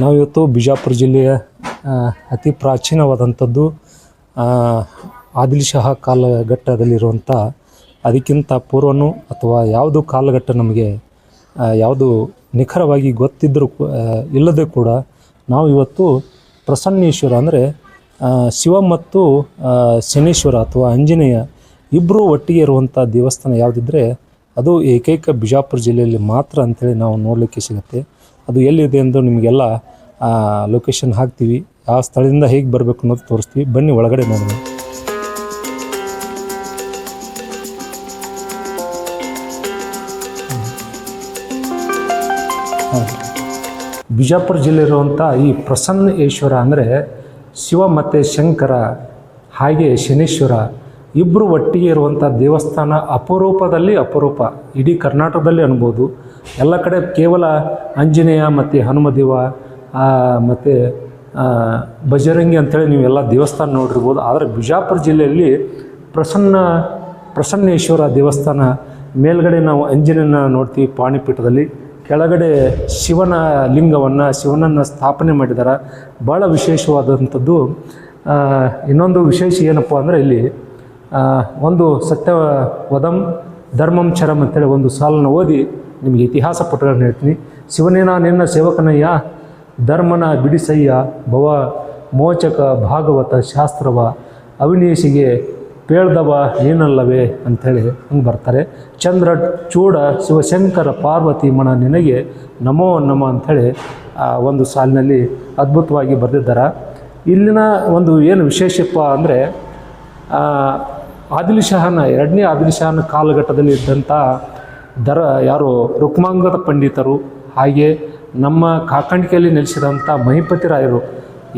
ನಾವಿವತ್ತು ಬಿಜಾಪುರ ಜಿಲ್ಲೆಯ ಅತಿ ಪ್ರಾಚೀನವಾದಂಥದ್ದು ಆದಿಲ್ ಶಹಾ ಕಾಲಘಟ್ಟದಲ್ಲಿರುವಂಥ ಅದಕ್ಕಿಂತ ಪೂರ್ವನೂ ಅಥವಾ ಯಾವುದು ಕಾಲಘಟ್ಟ ನಮಗೆ ಯಾವುದು ನಿಖರವಾಗಿ ಗೊತ್ತಿದ್ದರೂ ಇಲ್ಲದೆ ಕೂಡ ನಾವು ಇವತ್ತು ಪ್ರಸನ್ನೇಶ್ವರ ಅಂದರೆ ಶಿವ ಮತ್ತು ಶನೇಶ್ವರ ಅಥವಾ ಆಂಜನೇಯ ಇಬ್ಬರು ಒಟ್ಟಿಗೆ ಇರುವಂಥ ದೇವಸ್ಥಾನ ಯಾವುದಿದ್ದರೆ ಅದು ಏಕೈಕ ಬಿಜಾಪುರ ಜಿಲ್ಲೆಯಲ್ಲಿ ಮಾತ್ರ ಅಂಥೇಳಿ ನಾವು ನೋಡಲಿಕ್ಕೆ ಸಿಗುತ್ತೆ. ಅದು ಎಲ್ಲಿದೆ ಎಂದು ನಿಮಗೆಲ್ಲ ಲೊಕೇಶನ್ ಹಾಕ್ತೀವಿ. ಆ ಸ್ಥಳದಿಂದ ಹೇಗೆ ಬರಬೇಕು ಅನ್ನೋದು ತೋರಿಸ್ತೀವಿ. ಬನ್ನಿ ಒಳಗಡೆ ನೋಡೋಣ. ಬಿಜಾಪುರ ಜಿಲ್ಲೆ ಇರುವಂಥ ಈ ಪ್ರಸನ್ನೇಶ್ವರ ಅಂದರೆ ಶಿವ ಮತ್ತು ಶಂಕರ ಹಾಗೆ ಶನೇಶ್ವರ ಇಬ್ಬರು ಒಟ್ಟಿಗೆ ಇರುವಂಥ ದೇವಸ್ಥಾನ ಅಪರೂಪದಲ್ಲಿ ಅಪರೂಪ. ಇಡೀ ಕರ್ನಾಟಕದಲ್ಲಿ ಅನ್ಬೋದು. ಎಲ್ಲ ಕಡೆ ಕೇವಲ ಆಂಜನೇಯ ಮತ್ತು ಹನುಮದೇವ ಮತ್ತು ಬಜರಂಗಿ ಅಂಥೇಳಿ ನೀವೆಲ್ಲ ದೇವಸ್ಥಾನ ನೋಡಿರ್ಬೋದು. ಆದರೆ ಬಿಜಾಪುರ ಜಿಲ್ಲೆಯಲ್ಲಿ ಪ್ರಸನ್ನೇಶ್ವರ ದೇವಸ್ಥಾನ ಮೇಲ್ಗಡೆ ನಾವು ಆಂಜನೇಯನ ನೋಡ್ತೀವಿ ಪಾಣಿಪೀಠದಲ್ಲಿ, ಕೆಳಗಡೆ ಶಿವನ ಲಿಂಗವನ್ನು ಶಿವನನ್ನು ಸ್ಥಾಪನೆ ಮಾಡಿದ್ದಾರೆ. ಭಾಳ ವಿಶೇಷವಾದಂಥದ್ದು. ಇನ್ನೊಂದು ವಿಶೇಷ ಏನಪ್ಪ ಅಂದರೆ ಇಲ್ಲಿ ಒಂದು ಸತ್ಯವದಂ ಧರ್ಮಂ ಚರಂ ಅಂತೇಳಿ ಒಂದು ಸಾಲನ್ನು ಓದಿ ನಿಮಗೆ ಇತಿಹಾಸ ಪುಟಗಳನ್ನ ಹೇಳ್ತೀನಿ. ಶಿವನೇನ ನಿನ್ನ ಸೇವಕನಯ್ಯ, ಧರ್ಮನ ಬಿಡಿಸಯ್ಯ, ಭವ ಮೋಚಕ ಭಾಗವತ ಶಾಸ್ತ್ರವ, ಅವಿನೀಶಿಗೆ ಪೇಳ್ದವ ನೀನಲ್ಲವೇ ಅಂಥೇಳಿ ಹಂಗೆ ಬರ್ತಾರೆ. ಚಂದ್ರ ಚೂಡ ಶಿವಶಂಕರ ಪಾರ್ವತಿ ಮಣ ನಿನಗೆ ನಮೋ ನಮ ಅಂಥೇಳಿ ಒಂದು ಸಾಲಿನಲ್ಲಿ ಅದ್ಭುತವಾಗಿ ಬರೆದಿದ್ದಾರೆ. ಇಲ್ಲಿನ ಒಂದು ಏನು ವಿಶೇಷಪ್ಪ ಅಂದರೆ ಆದಿಲ್ ಶಹಾನ ಎರಡನೇ ಆದಿಲ್ ಶಹಾನ ಕಾಲಘಟ್ಟದಲ್ಲಿ ಇದ್ದಂಥ ಯಾರು ರುಕ್ಮಾಂಗದ ಪಂಡಿತರು ಹಾಗೆ ನಮ್ಮ ಕಾಕಂಡಿಕೆಯಲ್ಲಿ ನೆಲೆಸಿದಂಥ ಮಹಿಪತಿ ರಾಯರು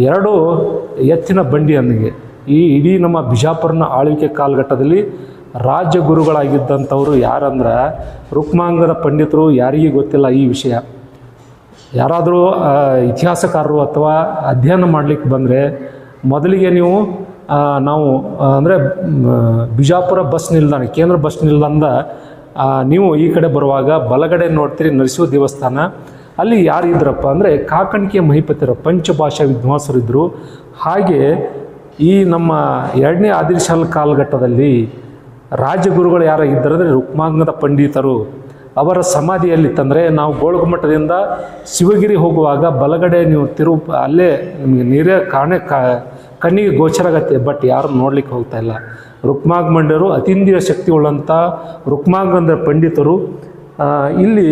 ಎರಡು ಎತ್ತಿನ ಬಂಡಿ ಅನ್ನಿಗೆ ಈ ಇಡೀ ನಮ್ಮ ಬಿಜಾಪುರನ ಆಳ್ವಿಕೆ ಕಾಲಘಟ್ಟದಲ್ಲಿ ರಾಜ್ಯ ಗುರುಗಳಾಗಿದ್ದಂಥವರು ಯಾರಂದ್ರೆ ರುಕ್ಮಾಂಗದ ಪಂಡಿತರು. ಯಾರಿಗೂ ಗೊತ್ತಿಲ್ಲ ಈ ವಿಷಯ. ಯಾರಾದರೂ ಇತಿಹಾಸಕಾರರು ಅಥವಾ ಅಧ್ಯಯನ ಮಾಡಲಿಕ್ಕೆ ಬಂದರೆ ಮೊದಲಿಗೆ ನಾವು ಅಂದರೆ ಬಿಜಾಪುರ ಬಸ್ ನಿಲ್ದಾಣ ಕೇಂದ್ರ ಬಸ್ ನಿಲ್ದಾಣದ ನೀವು ಈ ಕಡೆ ಬರುವಾಗ ಬಲಗಡೆ ನೋಡ್ತೀರಿ ನರಸಿಂಹ ದೇವಸ್ಥಾನ. ಅಲ್ಲಿ ಯಾರು ಇದ್ರಪ್ಪ ಅಂದರೆ ಕಾಕಣಿಕೆಯ ಮಹಿಪತಿರು ಪಂಚಭಾಷಾ ವಿದ್ವಾಂಸರಿದ್ದರು. ಹಾಗೆ ಈ ನಮ್ಮ ಎರಡನೇ ಆದಿಲ್ ಶಹಾ ಕಾಲಘಟ್ಟದಲ್ಲಿ ರಾಜಗುರುಗಳು ಯಾರು ಇದ್ದರು ಅಂದರೆ ರುಕ್ಮಾಂಗದ ಪಂಡಿತರು. ಅವರ ಸಮಾಧಿಯಲ್ಲಿ ತಂದರೆ ನಾವು ಗೋಳಗುಮ್ಮಟದಿಂದ ಶಿವಗಿರಿ ಹೋಗುವಾಗ ಬಲಗಡೆ ನೀವು ಅಲ್ಲೇ ನಿಮಗೆ ನೀರೇ ಕಣ್ಣಿಗೆ ಗೋಚರ ಆಗತ್ತೆ. ಬಟ್ ಯಾರು ನೋಡ್ಲಿಕ್ಕೆ ಹೋಗ್ತಾ ಇಲ್ಲ. ರುಕ್ಮಾಂಗಮಂಡರು ಅತೀಂದ್ರಿಯ ಶಕ್ತಿ ಉಳ್ಳಂಥ ರುಕ್ಮಾಂಗದ ಪಂಡಿತರು ಇಲ್ಲಿ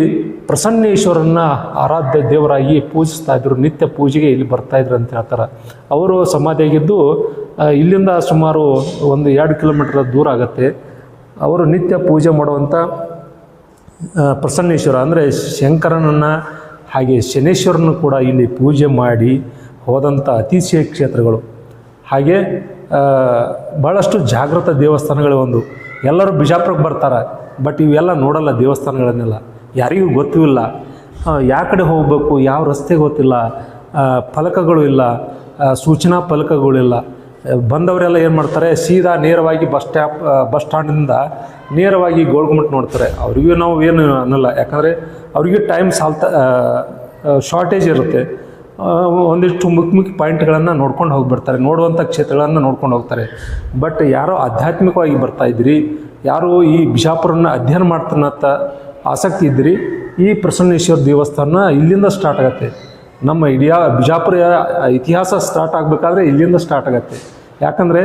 ಪ್ರಸನ್ನೇಶ್ವರನ್ನ ಆರಾಧ್ಯ ದೇವರಾಗಿ ಪೂಜಿಸ್ತಾ ಇದ್ರು. ನಿತ್ಯ ಪೂಜೆಗೆ ಇಲ್ಲಿ ಬರ್ತಾಯಿದ್ರು ಅಂತ ಹೇಳ್ತಾರೆ. ಅವರು ಸಮಾಧಿಯಾಗಿದ್ದು ಇಲ್ಲಿಂದ ಸುಮಾರು 1-2 ಕಿಲೋಮೀಟರ್ ದೂರ ಆಗುತ್ತೆ. ಅವರು ನಿತ್ಯ ಪೂಜೆ ಮಾಡುವಂಥ ಪ್ರಸನ್ನೇಶ್ವರ ಅಂದರೆ ಶಂಕರನನ್ನು ಹಾಗೆ ಶನೇಶ್ವರನ್ನು ಕೂಡ ಇಲ್ಲಿ ಪೂಜೆ ಮಾಡಿ ಹೋದಂಥ ಅತಿಶಯ ಕ್ಷೇತ್ರಗಳು. ಹಾಗೆ ಭಾಳಷ್ಟು ಜಾಗೃತ ದೇವಸ್ಥಾನಗಳು. ಒಂದು ಎಲ್ಲರೂ ಬಿಜಾಪುರಕ್ಕೆ ಬರ್ತಾರೆ, ಬಟ್ ಇವೆಲ್ಲ ನೋಡಲ್ಲ ದೇವಸ್ಥಾನಗಳನ್ನೆಲ್ಲ. ಯಾರಿಗೂ ಗೊತ್ತೂ ಇಲ್ಲ. ಯಾವ ಕಡೆ ಹೋಗಬೇಕು, ಯಾವ ರಸ್ತೆ ಗೊತ್ತಿಲ್ಲ, ಫಲಕಗಳು ಇಲ್ಲ, ಸೂಚನಾ ಫಲಕಗಳಿಲ್ಲ. ಬಂದವರೆಲ್ಲ ಏನು ಮಾಡ್ತಾರೆ, ಸೀದಾ ನೇರವಾಗಿ ಬಸ್ ಸ್ಟ್ಯಾಂಡಿಂದ ನೇರವಾಗಿ ಗೋಳಗುಮ್ಮಟ ನೋಡ್ತಾರೆ. ಅವರಿಗೂ ನಾವು ಏನು ಅನ್ನಲ್ಲ, ಯಾಕಂದರೆ ಅವರಿಗೂ ಟೈಮ್ ಶಾರ್ಟೇಜ್ ಇರುತ್ತೆ. ಒಂದಿಷ್ಟು ಮುಖ್ಯ ಪಾಯಿಂಟ್ಗಳನ್ನು ನೋಡ್ಕೊಂಡು ಹೋಗಿಬಿಡ್ತಾರೆ, ನೋಡುವಂಥ ಕ್ಷೇತ್ರಗಳನ್ನು ನೋಡ್ಕೊಂಡು ಹೋಗ್ತಾರೆ. ಬಟ್ ಯಾರೋ ಆಧ್ಯಾತ್ಮಿಕವಾಗಿ ಬರ್ತಾಯಿದ್ರಿ, ಯಾರು ಈ ಬಿಜಾಪುರನ ಅಧ್ಯಯನ ಮಾಡ್ತಾನಂತ ಆಸಕ್ತಿ ಇದ್ದಿರಿ, ಈ ಪ್ರಸನ್ನೇಶ್ವರ ದೇವಸ್ಥಾನ ಇಲ್ಲಿಂದ ಸ್ಟಾರ್ಟ್ ಆಗುತ್ತೆ. ನಮ್ಮ ಇಡೀ ಬಿಜಾಪುರ ಇತಿಹಾಸ ಸ್ಟಾರ್ಟ್ ಆಗಬೇಕಾದ್ರೆ ಇಲ್ಲಿಂದ ಸ್ಟಾರ್ಟ್ ಆಗುತ್ತೆ. ಯಾಕಂದರೆ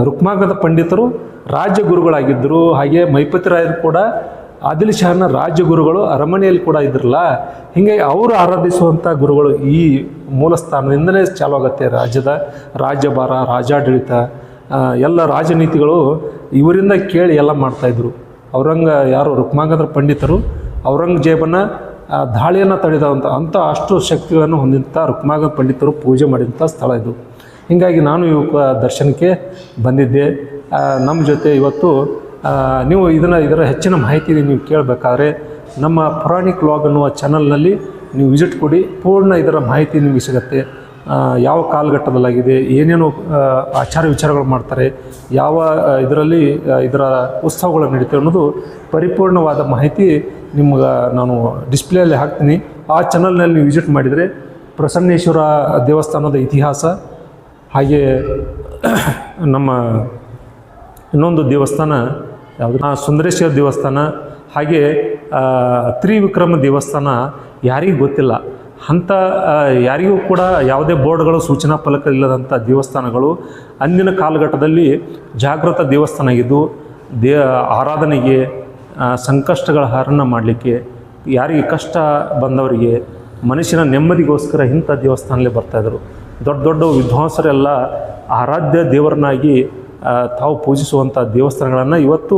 ರುಕ್ಮಾಂಗದ ಪಂಡಿತರು ರಾಜ್ಯ ಗುರುಗಳಾಗಿದ್ದರು. ಹಾಗೆ ಮಹಿಪತಿ ರಾಯರು ಕೂಡ ಆದಿಲ್ ಶಹಾನ ರಾಜ್ಯ ಗುರುಗಳು ಅರಮನೆಯಲ್ಲಿ ಕೂಡ ಇದ್ರಲ್ಲ. ಹೀಗಾಗಿ ಅವರು ಆರಾಧಿಸುವಂಥ ಗುರುಗಳು ಈ ಮೂಲ ಸ್ಥಾನದಿಂದಲೇ ಚಾಲು ಆಗುತ್ತೆ. ರಾಜ್ಯಭಾರ, ರಾಜಾಡಳಿತ ಎಲ್ಲ ರಾಜನೀತಿಗಳು ಇವರಿಂದ ಕೇಳಿ ಎಲ್ಲ ಮಾಡ್ತಾಯಿದ್ರು. ಯಾರು ರುಕ್ಮಾಂಗದ ಪಂಡಿತರು ಔರಂಗಜೇಬನ ದಾಳಿಯನ್ನು ತಡೆದಂಥ ಅಷ್ಟು ಶಕ್ತಿಗಳನ್ನು ಹೊಂದಿದಂಥ ರುಕ್ಮಾಂಗದ ಪಂಡಿತರು ಪೂಜೆ ಮಾಡಿದಂಥ ಸ್ಥಳ ಇದು. ಹೀಗಾಗಿ ನಾನು ದರ್ಶನಕ್ಕೆ ಬಂದಿದ್ದೆ. ನಮ್ಮ ಜೊತೆ ಇವತ್ತು ನೀವು ಇದರ ಹೆಚ್ಚಿನ ಮಾಹಿತಿ ನೀವು ಕೇಳಬೇಕಾದ್ರೆ ನಮ್ಮ ಪುರಾಣಿಕ್ ವ್ಲಾಗ್ ಅನ್ನುವ ಚಾನಲ್ನಲ್ಲಿ ನೀವು ವಿಸಿಟ್ ಕೊಡಿ. ಪೂರ್ಣ ಇದರ ಮಾಹಿತಿ ನಿಮಗೆ ಸಿಗುತ್ತೆ. ಯಾವ ಕಾಲಘಟ್ಟದಲ್ಲಾಗಿದೆ, ಏನೇನು ಆಚಾರ ವಿಚಾರಗಳು ಮಾಡ್ತಾರೆ, ಯಾವ ಇದರಲ್ಲಿ ಇದರ ಉತ್ಸವಗಳು ನಡೀತವೆ ಅನ್ನೋದು ಪರಿಪೂರ್ಣವಾದ ಮಾಹಿತಿ ನಿಮ್ಗೆ ನಾನು ಡಿಸ್ಪ್ಲೇಯಲ್ಲಿ ಹಾಕ್ತೀನಿ. ಆ ಚಾನಲ್ನಲ್ಲಿ ನೀವು ವಿಸಿಟ್ ಮಾಡಿದರೆ ಪ್ರಸನ್ನೇಶ್ವರ ದೇವಸ್ಥಾನದ ಇತಿಹಾಸ, ಹಾಗೆ ನಮ್ಮ ಇನ್ನೊಂದು ದೇವಸ್ಥಾನ ಯಾವುದು ಸುಂದರೇಶ್ವರ ದೇವಸ್ಥಾನ, ಹಾಗೆ ತ್ರಿವಿಕ್ರಮ ದೇವಸ್ಥಾನ ಯಾರಿಗೂ ಗೊತ್ತಿಲ್ಲ. ಅಂಥ ಯಾರಿಗೂ ಕೂಡ ಯಾವುದೇ ಬೋರ್ಡ್ಗಳು ಸೂಚನಾ ಫಲಕ ಇಲ್ಲದಂಥ ದೇವಸ್ಥಾನಗಳು ಅಂದಿನ ಕಾಲಘಟ್ಟದಲ್ಲಿ ಜಾಗೃತ ದೇವಸ್ಥಾನ ಆಗಿದ್ದು ಆರಾಧನೆಗೆ, ಸಂಕಷ್ಟಗಳ ಹರಣ ಮಾಡಲಿಕ್ಕೆ, ಯಾರಿಗೆ ಕಷ್ಟ ಬಂದವರಿಗೆ ಮನುಷ್ಯನ ನೆಮ್ಮದಿಗೋಸ್ಕರ ಇಂಥ ದೇವಸ್ಥಾನದಲ್ಲಿ ಬರ್ತಾಯಿದ್ರು. ದೊಡ್ಡ ದೊಡ್ಡ ವಿದ್ವಾಂಸರೆಲ್ಲ ಆರಾಧ್ಯ ದೇವರನ್ನಾಗಿ ತಾವು ಪೂಜಿಸುವಂಥ ದೇವಸ್ಥಾನಗಳನ್ನು ಇವತ್ತು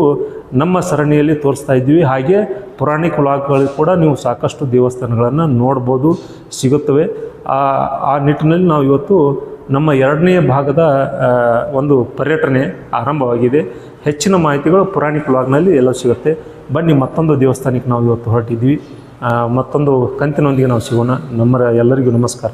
ನಮ್ಮ ಸರಣಿಯಲ್ಲಿ ತೋರಿಸ್ತಾ ಇದ್ದೀವಿ. ಹಾಗೆ ಪುರಾಣಿಕ ವ್ಲಾಗ್ಗಳು ಕೂಡ ನೀವು ಸಾಕಷ್ಟು ದೇವಸ್ಥಾನಗಳನ್ನು ನೋಡ್ಬೋದು, ಸಿಗುತ್ತವೆ. ಆ ನಿಟ್ಟಿನಲ್ಲಿ ನಾವು ಇವತ್ತು ನಮ್ಮ 2ನೇ ಭಾಗದ ಒಂದು ಪರ್ಯಟನೆ ಆರಂಭವಾಗಿದೆ. ಹೆಚ್ಚಿನ ಮಾಹಿತಿಗಳು ಪುರಾಣಿಕ ವ್ಲಾಗ್ನಲ್ಲಿ ಎಲ್ಲ ಸಿಗುತ್ತೆ. ಬನ್ನಿ, ಮತ್ತೊಂದು ದೇವಸ್ಥಾನಕ್ಕೆ ನಾವು ಇವತ್ತು ಹೊರಟಿದ್ವಿ. ಮತ್ತೊಂದು ಕಂತಿನೊಂದಿಗೆ ನಾವು ಸಿಗೋಣ. ಎಲ್ಲರಿಗೂ ನಮಸ್ಕಾರ.